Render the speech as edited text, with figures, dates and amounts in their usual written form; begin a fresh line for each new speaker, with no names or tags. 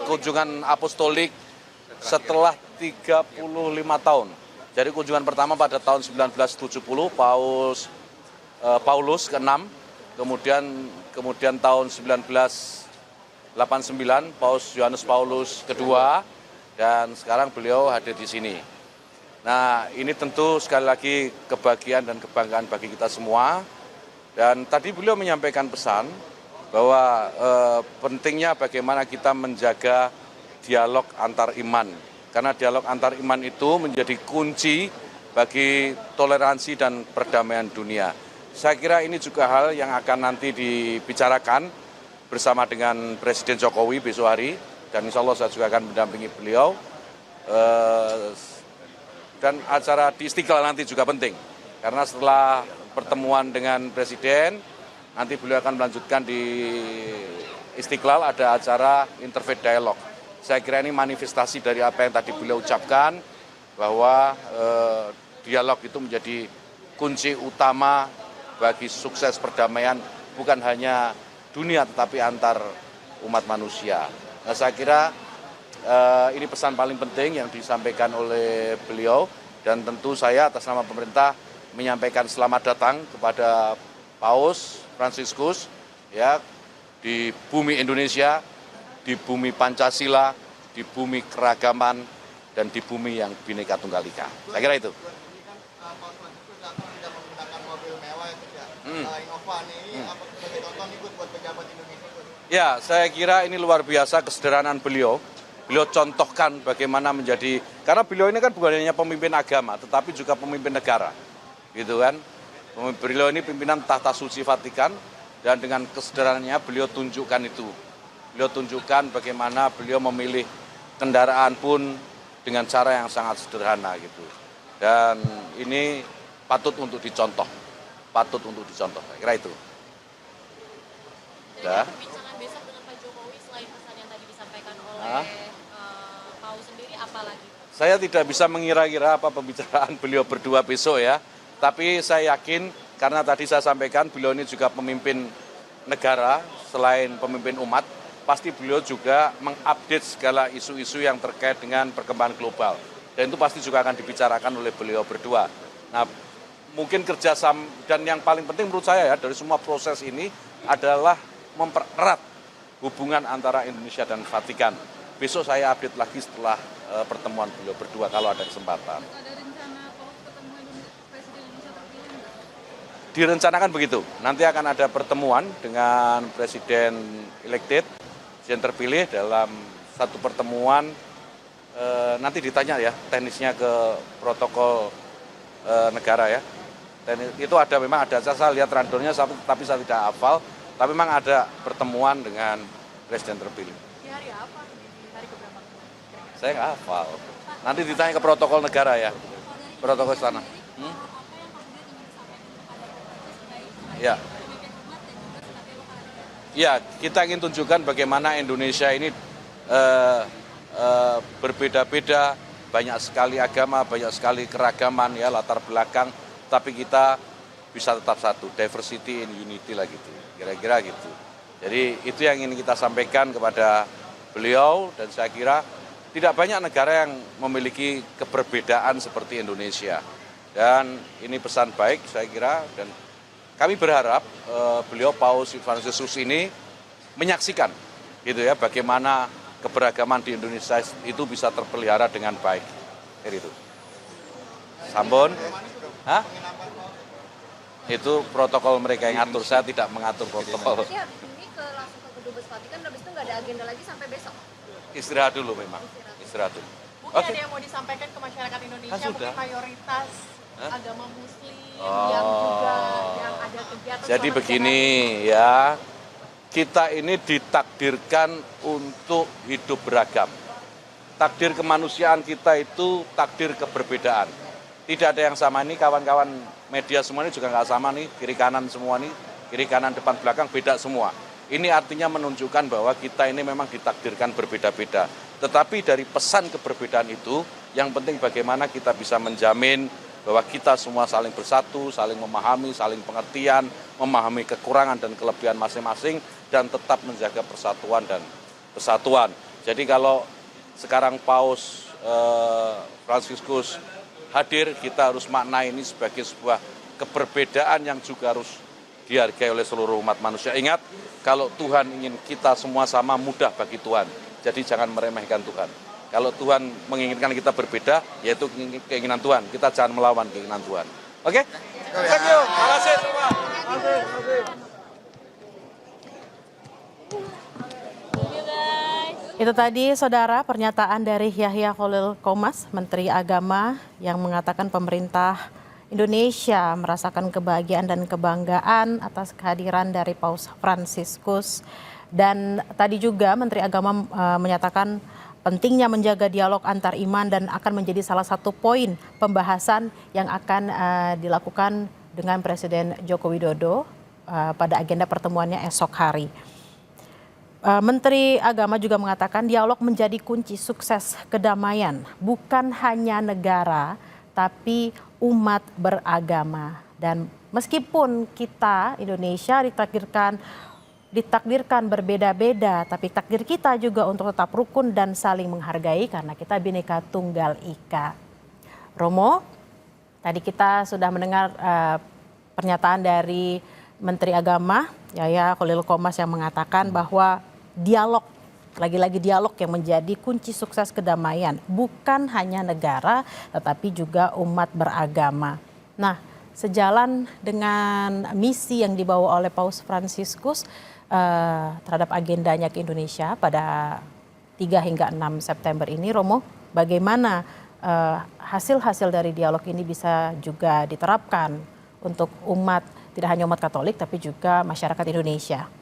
kunjungan apostolik setelah 35 tahun. Jadi kunjungan pertama pada tahun 1970 Paulus ke-6, kemudian tahun 1989 Yohanes Paulus kedua, dan sekarang beliau hadir di sini. Nah, ini tentu sekali lagi kebahagiaan dan kebanggaan bagi kita semua. Dan tadi beliau menyampaikan pesan bahwa pentingnya bagaimana kita menjaga dialog antar iman. Karena dialog antar iman itu menjadi kunci bagi toleransi dan perdamaian dunia. Saya kira ini juga hal yang akan nanti dibicarakan bersama dengan Presiden Jokowi besok hari. Dan insya Allah saya juga akan mendampingi beliau. Dan acara di Istiqlal nanti juga penting. Karena setelah pertemuan dengan Presiden, nanti beliau akan melanjutkan di Istiqlal ada acara Interfaith Dialog. Saya kira ini manifestasi dari apa yang tadi beliau ucapkan, bahwa dialog itu menjadi kunci utama bagi sukses perdamaian, bukan hanya dunia tetapi antar umat manusia. Nah, saya kira ini pesan paling penting yang disampaikan oleh beliau, dan tentu saya atas nama pemerintah menyampaikan selamat datang kepada Paus Fransiskus ya, di bumi Indonesia, di bumi Pancasila, di bumi keragaman, dan di bumi yang Bhinneka Tunggal Ika. Saya kira itu. Ya, saya kira ini luar biasa kesederhanaan beliau. Beliau contohkan bagaimana menjadi, karena beliau ini kan bukan hanya pemimpin agama, tetapi juga pemimpin negara, gitu kan. Beliau ini pimpinan Tahta Suci Vatikan, dan dengan kesederhanaannya beliau tunjukkan itu. Beliau tunjukkan bagaimana beliau memilih kendaraan pun dengan cara yang sangat sederhana gitu. Dan ini patut untuk dicontoh, saya kira itu.
Jadi perbincangan besok dengan Pak Jokowi selain pesan yang tadi disampaikan oleh Paus sendiri, apa lagi?
Saya tidak bisa mengira-ngira apa pembicaraan beliau berdua besok ya. Tapi saya yakin, karena tadi saya sampaikan beliau ini juga pemimpin negara, selain pemimpin umat, pasti beliau juga mengupdate segala isu-isu yang terkait dengan perkembangan global. Dan itu pasti juga akan dibicarakan oleh beliau berdua. Nah, mungkin kerjasama, dan yang paling penting menurut saya ya, dari semua proses ini adalah mempererat hubungan antara Indonesia dan Vatikan. Besok saya update lagi setelah pertemuan beliau berdua kalau ada kesempatan.
Ada rencana Paus ketemu Presiden Indonesia terpilih enggak?
Direncanakan begitu. Nanti akan ada pertemuan dengan Presiden elected, Presiden terpilih dalam satu pertemuan. Nanti ditanya ya teknisnya ke protokol negara ya. Itu ada, memang ada, saya lihat randornya tapi saya tidak hafal. Tapi memang ada pertemuan dengan Presiden terpilih.
Di hari apa? Di hari keberapa?
Saya nggak hafal. Nanti ditanya ke protokol negara ya. Protokol istana. Ya. Ya, kita ingin tunjukkan bagaimana Indonesia ini berbeda-beda, banyak sekali agama, banyak sekali keragaman ya, latar belakang, tapi kita bisa tetap satu, diversity in unity lah gitu, kira-kira gitu. Jadi itu yang ingin kita sampaikan kepada beliau, dan saya kira tidak banyak negara yang memiliki keberbedaan seperti Indonesia. Dan ini pesan baik saya kira, dan kami berharap beliau Paus Fransiskus ini menyaksikan gitu ya, bagaimana keberagaman di Indonesia itu bisa terpelihara dengan baik. Jadi itu. Sampun? Hah? Itu protokol mereka yang ngatur, saya tidak mengatur protokol.
Siap, ini langsung ke Kedubes Vatikan, habis itu nggak ada agenda lagi sampai besok?
Istirahat dulu memang, istirahat dulu.
Mungkin ada yang mau disampaikan ke masyarakat Indonesia, mungkin mayoritas agama Muslim yang juga yang ada kegiatan.
Jadi begini ya, kita ini ditakdirkan untuk hidup beragam. Takdir kemanusiaan kita itu takdir keberbedaan. Tidak ada yang sama, ini kawan-kawan media semua ini juga nggak sama nih, kiri kanan semua nih, kiri kanan depan belakang beda semua. Ini artinya menunjukkan bahwa kita ini memang ditakdirkan berbeda-beda. Tetapi dari pesan keberbedaan itu, yang penting bagaimana kita bisa menjamin bahwa kita semua saling bersatu, saling memahami, saling pengertian, memahami kekurangan dan kelebihan masing-masing, dan tetap menjaga persatuan dan kesatuan. Jadi kalau sekarang Paus Fransiskus hadir, kita harus maknai ini sebagai sebuah keberbedaan yang juga harus dihargai oleh seluruh umat manusia. Ingat, kalau Tuhan ingin kita semua sama, mudah bagi Tuhan. Jadi jangan meremehkan Tuhan. Kalau Tuhan menginginkan kita berbeda, yaitu keinginan Tuhan. Kita jangan melawan keinginan Tuhan. Oke? Thank you. Terima kasih semua.
Itu tadi saudara pernyataan dari Yahya Khalil Qomas, Menteri Agama, yang mengatakan pemerintah Indonesia merasakan kebahagiaan dan kebanggaan atas kehadiran dari Paus Fransiskus. Dan tadi juga Menteri Agama menyatakan pentingnya menjaga dialog antar iman dan akan menjadi salah satu poin pembahasan yang akan dilakukan dengan Presiden Joko Widodo pada agenda pertemuannya esok hari. Menteri Agama juga mengatakan dialog menjadi kunci sukses kedamaian, bukan hanya negara, tapi umat beragama. Dan meskipun kita Indonesia ditakdirkan berbeda-beda, tapi takdir kita juga untuk tetap rukun dan saling menghargai karena kita Bhinneka Tunggal Ika. Romo, tadi kita sudah mendengar pernyataan dari Menteri Agama Yahya Khalil Qomas yang mengatakan bahwa dialog, lagi-lagi dialog yang menjadi kunci sukses kedamaian, bukan hanya negara tetapi juga umat beragama. Nah, sejalan dengan misi yang dibawa oleh Paus Fransiskus terhadap agendanya ke Indonesia pada 3 hingga 6 September ini, Romo, bagaimana hasil-hasil dari dialog ini bisa juga diterapkan untuk umat, tidak hanya umat Katolik tapi juga masyarakat Indonesia?